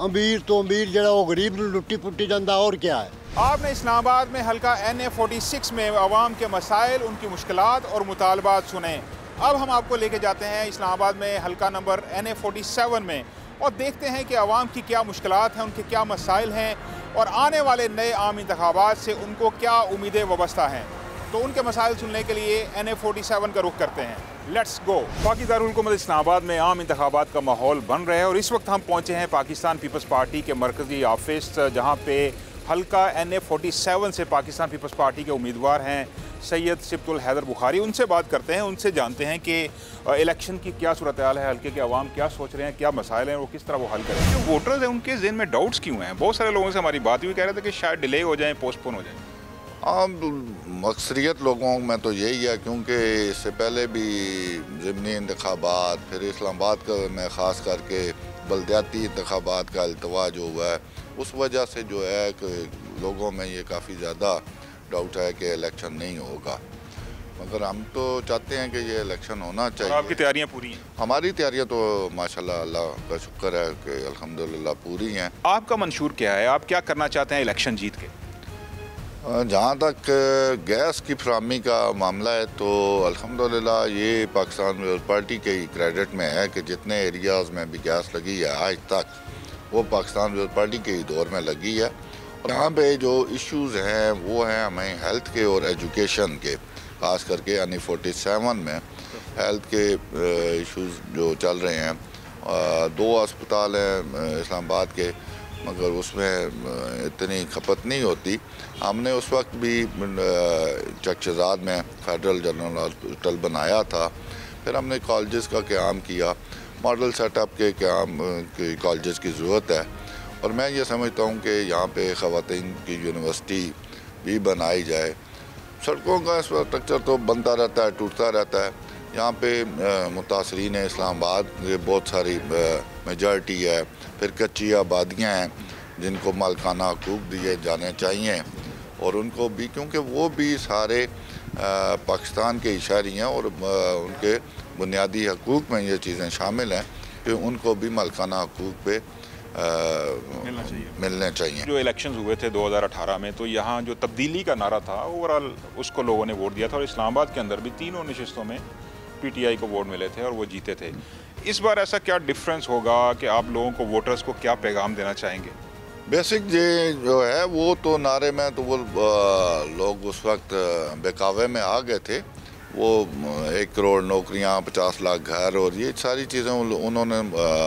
अमीर तो अमीर जरा वो गरीब नू लुट्टी पुट्टी जाता, और क्या है।
आपने इस्लामाबाद में हल्का NA46 में आवाम के मसाइल, उनकी मुश्किलात और मुतालबात सुने। अब हम आपको लेके जाते हैं इस्लामाबाद में हल्का नंबर NA47 में, और देखते हैं कि आवाम की क्या मुश्किलात हैं, उनके क्या मसाइल हैं, और आने वाले नए आम इंतखाबात से उनको क्या उम्मीदें वाबस्ता हैं। तो उनके मसाइल सुनने के लिए NA47 का रुख करते हैं। Let's go. पाकि दारुल हुकूमत इस्लामाबाद में आम इंतखाबात का माहौल बन रहा है, और इस वक्त हम पहुँचे हैं पाकिस्तान पीपल्स पार्टी के मरकज़ी ऑफिस, जहाँ पे हल्का NA47 से पाकिस्तान पीपल्स पार्टी के उम्मीदवार हैं सैयद सिब्तुल हैदर बुखारी। उनसे बात करते हैं, उनसे जानते हैं कि इलेक्शन की क्या सूरत हाल है, हल्के के अवाम क्या सोच रहे हैं, क्या मसाइल हैं, वो किस तरह वो हल करें। जो वोटर्स हैं उनके ज़हन में डाउट्स क्यों हैं? बहुत सारे लोगों से हमारी बात हुई, कह रहे थे कि शायद डिले हो जाए, पोस्टपोन हो जाए।
अक्सरियत लोगों में तो यही है, क्योंकि इससे पहले भी ज़िमनी इंतखाबात, फिर इस्लामाबाद का में ख़ास करके बल्दियाती इंतखाबात का अल्तवा जो हुआ है, उस वजह से जो है कि लोगों में ये काफ़ी ज़्यादा डाउट है कि इलेक्शन नहीं होगा। मगर हम तो चाहते हैं कि ये इलेक्शन होना चाहिए।
आपकी तैयारियां पूरी हैं?
हमारी तैयारियां तो माशाल्लाह अल्लाह का शुक्र है कि अल्हम्दुलिल्लाह पूरी हैं।
आपका मंशूर क्या है? आप क्या करना चाहते हैं इलेक्शन जीत के?
जहाँ तक गैस की फराहमी का मामला है तो अल्हम्दुलिल्लाह ये पाकिस्तान पीपल्स पार्टी के ही क्रेडिट में है कि जितने एरियाज़ में भी गैस लगी है आज तक वो पाकिस्तान पीपल्स पार्टी के ही दौर में लगी है। और यहाँ पे जो इश्यूज़ हैं वो हैं हमें हेल्थ के और एजुकेशन के, ख़ास करके NA47 में हेल्थ के इश्यूज़ जो चल रहे हैं। 2 अस्पताल हैं इस्लामाबाद के, मगर उसमें इतनी खपत नहीं होती। हमने उस वक्त भी चकशज़ाद में फेडरल जनरल हॉस्पिटल बनाया था, फिर हमने कॉलेजेस का क़याम किया, मॉडल सेटअप के क़याम के कॉलेजेस की ज़रूरत है। और मैं ये समझता हूँ कि यहाँ पे ख़वातीन की यूनिवर्सिटी भी बनाई जाए। सड़कों का इंफ्रास्ट्रक्चर तो बनता रहता है, टूटता रहता है। यहाँ पे मुतासरीन इस्लामाबाद के बहुत सारी मेजॉरिटी है, फिर कच्ची आबादियाँ हैं जिनको मालकाना हकूक़ दिए जाने चाहिए, और उनको भी, क्योंकि वो भी सारे पाकिस्तान के शहरी हैं और उनके बुनियादी हकूक़ में ये चीज़ें शामिल हैं कि उनको भी मालकाना हकूक़ पे मिलने चाहिए।
जो इलेक्शंस हुए थे 2018 में, तो यहाँ जो तब्दीली का नारा था ओवरऑल उसको लोगों ने वोट दिया था, और इस्लामाबाद के अंदर भी 3 नशिस्तों में PTI को वोट मिले थे और वो जीते थे। इस बार ऐसा क्या डिफरेंस होगा कि आप लोगों को, वोटर्स को क्या पैगाम देना चाहेंगे?
बेसिक जो है वो तो नारे में तो वो लोग उस वक्त बेकावे में आ गए थे, वो 1 करोड़ नौकरियां, 50 लाख घर और ये सारी चीज़ें उन्होंने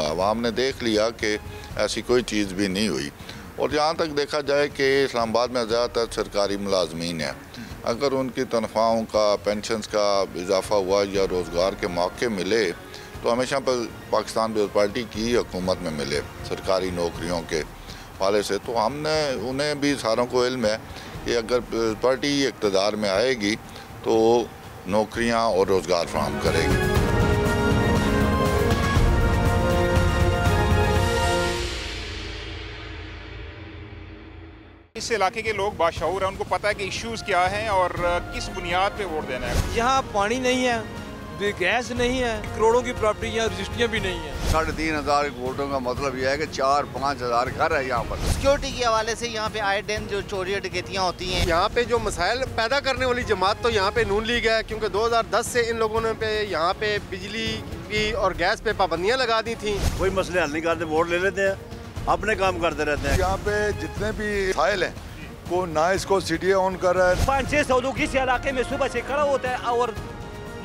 आवाम ने देख लिया कि ऐसी कोई चीज़ भी नहीं हुई। और जहाँ तक देखा जाए कि इस्लामाबाद में ज़्यादातर सरकारी मुलाजमीन हैं, अगर उनकी तनख्वाहों का, पेंशन्स का इजाफा हुआ या रोज़गार के मौके मिले तो हमेशा पाकिस्तान पीपल्स पार्टी की हुकूमत में मिले सरकारी नौकरियों के वाले से। तो हमने उन्हें भी सारों को इल्म है कि अगर पार्टी इक़्तिदार में आएगी तो नौकरियां और रोज़गार फराहम करेगी।
इस इलाके के लोग बाशऊर हैं, उनको पता है कि इश्यूज़ क्या हैं और किस बुनियाद पे वोट देना है।
यहाँ पानी नहीं है, गैस नहीं है, करोड़ों की प्रॉपर्टियाँ रजिस्ट्रियाँ भी नहीं है।
3500 वोटों का मतलब यह है कि 4-5 हज़ार घर है यहाँ पर।
सिक्योरिटी के हवाले से यहाँ पे आए दिन जो चोरी डकैतियाँ होती हैं।
यहाँ पे जो मसाइल पैदा करने वाली जमात तो यहाँ पे नून लीग है, क्योंकि 2010 से इन लोगों ने यहाँ पे बिजली की और गैस पे पाबंदियाँ लगा दी थी।
कोई मसले हल नहीं करते, वोट ले लेते हैं, अपने काम करते रहते हैं।
यहाँ पे जितने भी मसाइल हैं को ना इसको CDA ऑन कर रहा है।
500 लोग इस इलाके में सुबह से खड़ा होता है और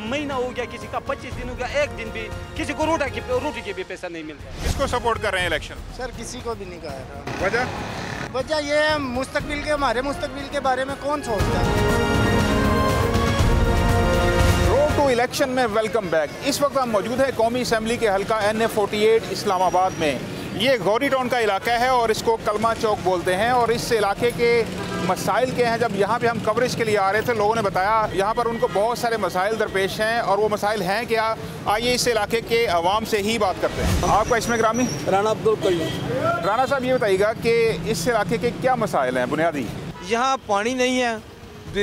महीना हो गया, किसी का 25 दिन हो गया, एक दिन भी किसी को रोटी के भी पैसा नहीं मिलता।
किसको सपोर्ट कर रहे हैं इलेक्शन?
सर किसी को भी नहीं कह रहा।
वजह
ये है मुस्तकबिल के, हमारे मुस्तकबिल के बारे में कौन सोचता है।
रोड टू इलेक्शन में वेलकम बैक। इस वक्त हम मौजूद हैं कौमी असम्बली के हल्का NA48 इस्लामाबाद में। ये गौरी टाउन का इलाका है और इसको कलमा चौक बोलते हैं। और इस इलाके के मसाइल क्या हैं, जब यहाँ पे हम कवरेज के लिए आ रहे थे लोगों ने बताया यहाँ पर उनको बहुत सारे मसाइल दरपेश हैं। और वो मसाइल हैं क्या, आइए इस इलाके के अवाम से ही बात करते हैं। आपका इसमें ग्रामी?
राना अब्दुल कयूम।
राना साहब ये बताइएगा कि इस इलाके के क्या मसाइल हैं बुनियादी?
यहाँ पानी नहीं है,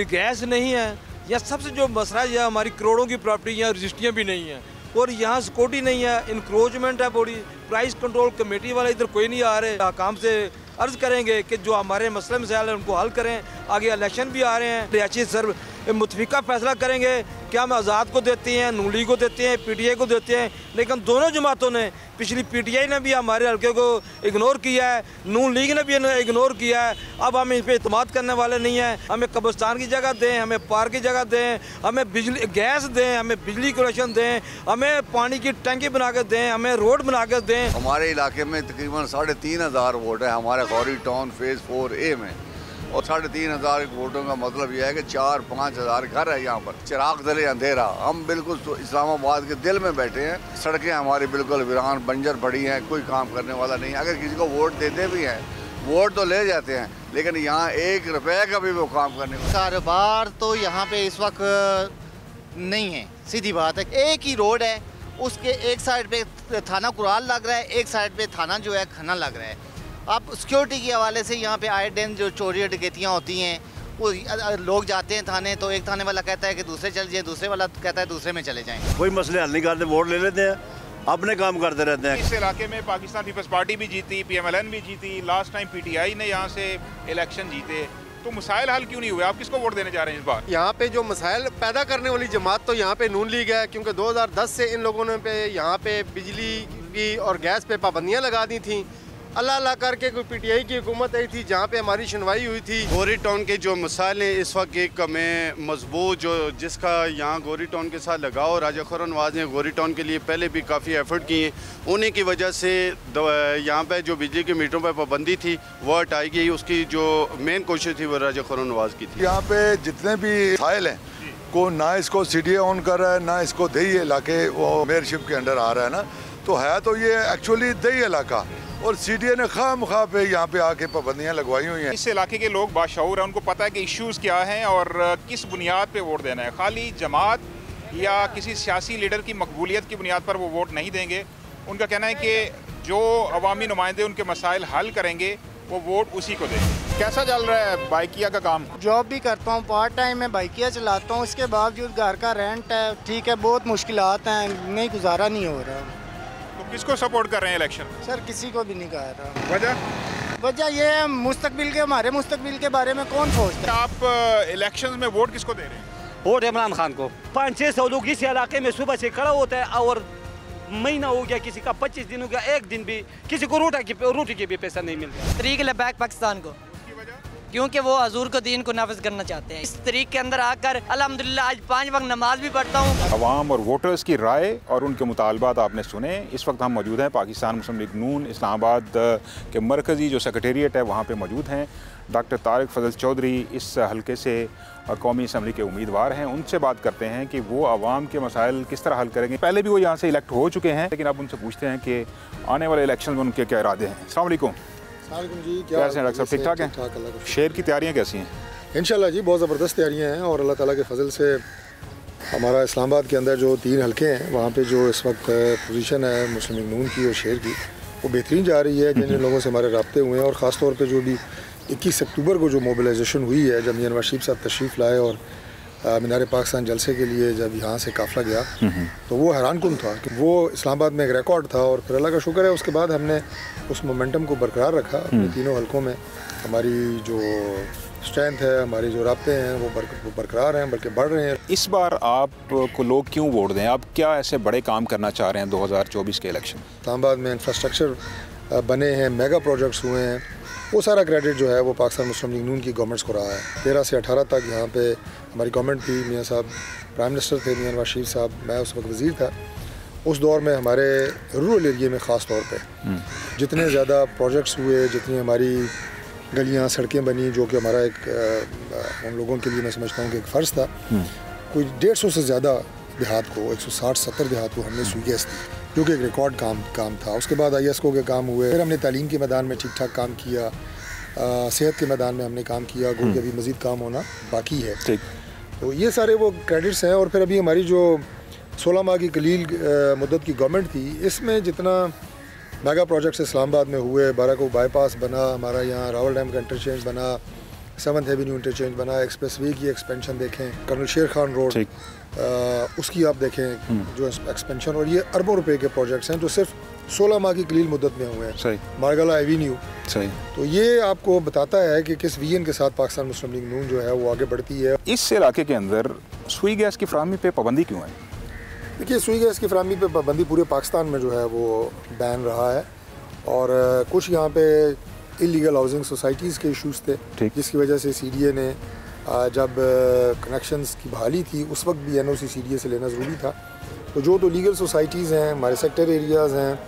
गैस नहीं है, या सबसे जो मसला है यह हमारी करोड़ों की प्रॉपर्टियाँ रजिस्ट्रियाँ भी नहीं है, और यहाँ सिक्योरिटी नहीं है, इंक्रोचमेंट है बड़ी। प्राइस कंट्रोल कमेटी वाले इधर कोई नहीं आ रहे। काम से अर्ज करेंगे कि जो हमारे मसले मसाइल हैं उनको हल करें। आगे इलेक्शन भी आ रहे हैं, रियासती सर मुतफिका फैसला करेंगे कि हम आज़ाद को देते हैं, नून लीग को देते हैं, PTI को देते हैं। लेकिन दोनों जमातों ने, पिछली PTI ने भी हमारे हल्के को इग्नोर किया है, नून लीग ने भी इग्नोर किया है। अब हम इस पर इतमाद करने वाले नहीं हैं। हमें कब्रिस्तान की जगह दें, हमें पार्क की जगह दें, हमें बिजली गैस दें, हमें बिजली कनेक्शन दें, हमें पानी की टंकी बना कर दें, हमें रोड बना कर दें।
हमारे इलाके में तकरीबन 3500 वोट है हमारे गौरी टाउन फेज़ 4A में, और 3500 वोटों का मतलब यह है कि 4-5 हज़ार घर है यहाँ पर। चिराग दले अंधेरा, हम बिल्कुल इस्लामाबाद के दिल में बैठे हैं। सड़कें हमारी बिल्कुल वीरान बंजर पड़ी हैं, कोई काम करने वाला नहीं। अगर किसी को वोट देते भी हैं, वोट तो ले जाते हैं, लेकिन यहाँ 1 रुपये का भी वो काम करने वाला।
कारोबार तो यहाँ पे इस वक्त नहीं है, सीधी बात है। एक ही रोड है, उसके एक साइड पे थाना कुराल लग रहा है, एक साइड पे थाना जो है खन्ना लग रहा है। अब सिक्योरिटी के हवाले से यहाँ पे आए दिन जो चोरी डकैतियाँ होती हैं, वो लोग जाते हैं थाने तो एक थाने वाला कहता है कि दूसरे चल जाए, दूसरे वाला कहता है दूसरे में चले जाएं।
कोई मसले हल नहीं करते, वोट ले लेते हैं, अपने काम करते रहते हैं।
इस इलाके में पाकिस्तान पीपल्स पार्टी भी जीती, PMLN भी जीती, लास्ट टाइम PTI ने यहाँ से इलेक्शन जीते, तो मसाइल हल क्यों नहीं हुए? आप किसको वोट देने जा रहे हैं इस बार?
यहाँ पे जो मसाइल पैदा करने वाली जमात तो यहाँ पे नून लीग है, क्योंकि 2010 से इन लोगों ने यहाँ पे बिजली की और गैस पे पाबंदियाँ लगा दी थी। अल्लाह अल्लाह करके कोई PTI की हुकूमत आई थी जहाँ पे हमारी सुनवाई हुई थी।
गौरी टाउन के जो मसाइल हैं इस वक्त एक में मजबूत जो जिसका यहाँ गौरी टाउन के साथ लगाओ, राजा खुर्रम नवाज ने गौरी टाउन के लिए पहले भी काफ़ी एफर्ट किए, उन्हीं की वजह से यहाँ पे जो बिजली के मीटरों पर पाबंदी थी वो हटाई गई। उसकी जो मेन कोशिश थी वो राजा खुर्रम नवाज की थी।
यहाँ पे जितने भी मसाइल हैं को ना इसको CDA ऑन कर रहा है, ना इसको दही इलाके वो मेयरशिप के अंडर आ रहा है ना, तो है तो ये एक्चुअली दही इलाका, और CDA ने खामखा पे यहाँ पे आके पाबंदियाँ लगवाई हुई हैं।
इस इलाके के लोग बाशऊर हैं, उनको पता है कि इश्यूज़ क्या हैं और किस बुनियाद पे वोट देना है। खाली जमात या किसी सियासी लीडर की मकबूलियत की बुनियाद पर वो वोट नहीं देंगे। उनका कहना है कि जो अवामी नुमाइंदे उनके मसाइल हल करेंगे वो वोट उसी को देंगे। कैसा चल रहा है बाइकिया का काम?
जॉब भी करता हूँ, पार्ट टाइम में बाइकिया चलाता हूँ, इसके बावजूद घर का रेंट है, ठीक है, बहुत मुश्किलात हैं, नहीं गुजारा नहीं हो रहा।
किसको सपोर्ट कर रहे हैं इलेक्शन?
सर किसी को भी नहीं कह रहा।
वजह
ये है मुस्तकबिल के, हमारे मुस्तकबिल के बारे में कौन सोचता है।
आप इलेक्शंस में वोट किसको दे रहे हैं?
वोट इमरान खान को। 500 लोग इस इलाके में सुबह से खड़ा होता है और महीना हो गया, किसी का 25 दिन हो गया, एक दिन भी किसी को रोटी के भी पैसा नहीं मिलता।
तरीक लबैक पाकिस्तान को,
क्योंकि वो हजूर को दीन को नाफिज करना चाहते हैं। इस तरीके के अंदर आकर अल्हम्दुलिल्लाह आज 5 वक्त नमाज भी पढ़ता हूँ।
अवाम और वोटर्स की राय और उनके मुतालबात आपने सुने। इस वक्त हम मौजूद हैं पाकिस्तान मुस्लिम लीग नून इस्लामाबाद के मरकज़ी जो सेक्रेटेरिएट है वहाँ पर मौजूद हैं। डॉक्टर तारिक फजल चौधरी इस हल्के से कौमी असम्बली के उम्मीदवार हैं। उनसे बात करते हैं कि वो आवाम के मसाइल किस तरह हल करेंगे। पहले भी वो यहाँ से इलेक्ट हो चुके हैं, लेकिन अब उनसे पूछते हैं कि आने वाले इलेक्शन में उनके क्या इरादे हैं। अस्सलाम वालेकुम
जी,
कैसे हैं डॉक्टर साहब? ठीक ठाक हैं? शेर की तैयारियाँ कैसी हैं?
इंशाल्लाह जी बहुत ज़बरदस्त तैयारियाँ हैं और अल्लाह ताला के फजल से हमारा इस्लामाबाद के अंदर जो 3 हल्के हैं वहाँ पे जो इस वक्त पोजीशन है मुस्लिम लीग नून की और शेर की वो बेहतरीन जा रही है। जिन लोगों से हमारे रब्ते हुए हैं और ख़ास तौर पे जो भी 21 अक्टूबर को जो मोबिलाइजेशन हुई है, जब मियां नवाज शरीफ साहब तशरीफ़ लाए और मीनार पाकिस्तान जलसे के लिए जब यहाँ से काफ़िला गया तो वो हैरानकुन था कि वो इस्लामाबाद में एक रिकॉर्ड था। और फिर अल्लाह का शुक्र है उसके बाद हमने उस मोमेंटम को बरकरार रखा। अपने तीनों हल्कों में हमारी जो स्ट्रेंथ है, हमारे जो राब्ते हैं वो बरकरार हैं, बल्कि बढ़ रहे हैं।
इस बार आपको लोग क्यों वोट दें? आप क्या ऐसे बड़े काम करना चाह रहे हैं 2024 के इलेक्शन?
इस्लामाबाद में इंफ्रास्ट्रक्चर बने हैं, मेगा प्रोजेक्ट्स हुए हैं, वो सारा क्रेडिट जो है वो पाकिस्तान मुस्लिम लीग नून की गवर्नमेंट्स को रहा है। 13 से 18 तक यहाँ पे हमारी गवर्नमेंट थी, मियाँ साहब प्राइम मिनिस्टर थे, मियाँ नवाज शरीफ साहब, मैं उस वक्त वज़ीर था। उस दौर में हमारे रूरल एरिया में ख़ास तौर पे जितने ज़्यादा प्रोजेक्ट्स हुए, जितनी हमारी गलियाँ सड़कें बनी, जो कि हमारा एक हम लोगों के लिए मैं समझता हूँ कि एक फ़र्ज़ था। कोई 150 से ज़्यादा देहात को, 160-70 देहात को हमने सुई गैस दी, जो कि एक रिकॉर्ड काम था। उसके बाद ISO के काम हुए, फिर हमने तालीम के मैदान में ठीक ठाक काम किया, सेहत के मैदान में हमने काम किया, गो कि अभी मज़ीद काम होना बाकी है। तो ये सारे वो क्रेडिट्स हैं। और फिर अभी हमारी जो 16 माह की कलील मुद्दत की गवर्नमेंट थी, इसमें जितना मेगा प्रोजेक्ट्स इस्लामाबाद में हुए, बाराको बाईपास बना, हमारा यहाँ रावल डैम का इंटरचेंज बना, 7th एवेन्यू इंटरचेंज बना, एक्सप्रेस वे की एक्सपेंशन देखें, कर्नल शेर खान रोड उसकी आप देखें जो एक्सपेंशन, और ये अरबों रुपए के प्रोजेक्ट्स हैं जो सिर्फ 16 माह की कलील मुद्दत में हुए हैं। मारगला एवेन्यू। तो ये आपको बताता है कि किस विजन के साथ पाकिस्तान मुस्लिम लीग नून जो है वो आगे बढ़ती है।
इस इलाके के अंदर सुई गैस की फराहमी पे पाबंदी क्यों है?
देखिए, सुई गैस की फराहमी पे पाबंदी पूरे पाकिस्तान में जो है वो बैन रहा है। और कुछ यहाँ पे इलीगल हाउसिंग सोसाइटीज़ के इशूज़ थे, जिसकी वजह से CDA ने जब कनेक्शंस की बहाली थी उस वक्त भी NOC CDA से लेना ज़रूरी था। तो लीगल सोसाइटीज़ हैं, हमारे सेक्टर एरियाज़ हैं,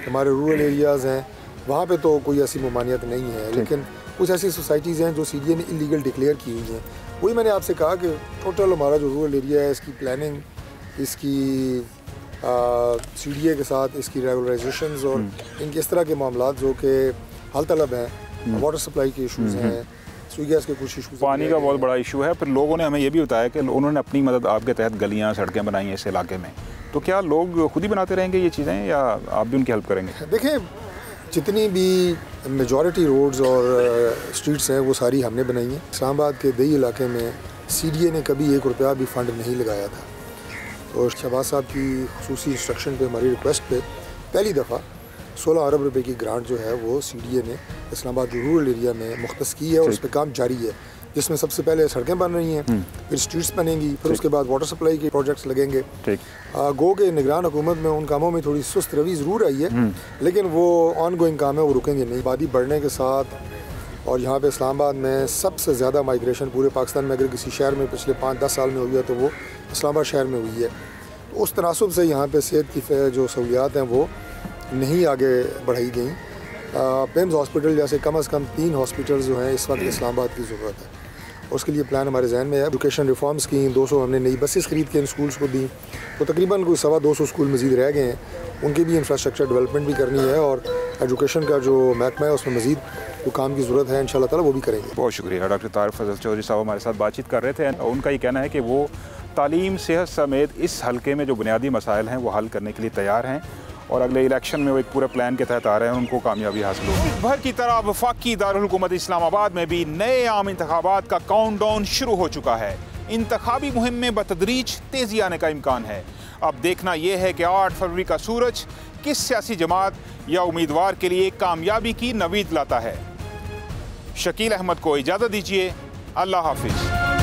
हमारे रूरल एरियाज़ हैं, वहाँ पे तो कोई ऐसी ममानियत नहीं है। लेकिन कुछ ऐसी सोसाइटीज़ हैं जो CDA ने इलीगल डिक्लेयर की हुई हैं। वही मैंने आपसे कहा कि टोटल हमारा जो रूरल एरिया है, इसकी प्लानिंग, इसकी CDA के साथ इसकी रेगुलराइजेशंस और इनके इस तरह के मामलात जो कि हल तलब हैं, वाटर सप्लाई के इशूज़ हैं, सुई गैस के कुछ इशूज़,
पानी का बहुत बड़ा इशू है। फिर लोगों ने हमें ये भी बताया कि उन्होंने अपनी मदद आपके तहत गलियाँ सड़कें बनाई हैं इस इलाके में। तो क्या लोग खुद ही बनाते रहेंगे ये चीज़ें या आप भी उनकी हेल्प करेंगे?
देखें, जितनी भी मेजॉरिटी रोड्स और स्ट्रीट्स हैं वो सारी हमने बनाई हैं। इस्लामाबाद के दही इलाके में CDA ने कभी 1 रुपया भी फंड नहीं लगाया था। और शहबाज साहब की खुसूसी इंस्ट्रक्शन पे, हमारी रिक्वेस्ट पे पहली दफ़ा 16 अरब रुपए की ग्रांट जो है वो CDA ने इस्लामाबाद के रूरल एरिया में मुख्तस की है और उस पर काम जारी है, जिसमें सबसे पहले सड़कें बन रही हैं, फिर स्ट्रीट्स बनेंगी, फिर उसके बाद वाटर सप्लाई के प्रोजेक्ट्स लगेंगे। गो के निगरान हुकूमत में उन कामों में थोड़ी सुस्त रवि ज़रूर आई है, लेकिन वो ऑन गोइंग काम है, वो रुकेंगे नहीं। आबादी बढ़ने के साथ और यहाँ पे इस्लामाबाद में सबसे ज़्यादा माइग्रेशन पूरे पाकिस्तान में अगर किसी शहर में पिछले 5-10 साल में हुई है तो वो इस्लामाबाद शहर में हुई है। तो उस तनासुब से यहाँ पे सेहत की जो सहूलियात हैं वो नहीं आगे बढ़ाई गई। पेम्स हॉस्पिटल जैसे कम से कम 3 हॉस्पिटल जो हैं इस वक्त इस्लामाबाद की ज़रूरत है। उसके लिए प्लान हमारे जहन में है। एजुकेशन रिफॉर्म्स की 200 हमने नई बसेस ख़रीद के इन स्कूल्स को दी, तो तकरीबन कोई 225 स्कूल मज़ीद रह गए हैं, उनकी भी इंफ्रास्ट्रक्चर डेवलपमेंट भी करनी है और एजुकेशन का जो महकमा है उसमें मज़ीद जो काम की ज़रूरत है इंशाल्लाह ताला वो भी करेंगे।
बहुत शुक्रिया। डॉक्टर तारिक फजल चौधरी साहब हमारे साथ बातचीत कर रहे थे। उनका ये कहना है कि वो तालीम, सेहत समेत इस हल्के में जो बुनियादी मसाइल हैं वो हल करने के लिए तैयार हैं और अगले इलेक्शन में वो एक पूरे प्लान के तहत आ रहे हैं, उनको कामयाबी हासिल होगी। मुल्क भर की तरह वफाकी दारुल हुकूमत इस्लामाबाद में भी नए आम इंतखाबात का काउंटडाउन शुरू हो चुका है। इंतखाबी मुहिम में बतदरीज तेज़ी आने का इम्कान है। अब देखना यह है कि 8 फरवरी का सूरज किस सियासी जमात या उम्मीदवार के लिए कामयाबी की नवीद लाता है। शकील अहमद को इजाज़त दीजिए। अल्लाह हाफिज़।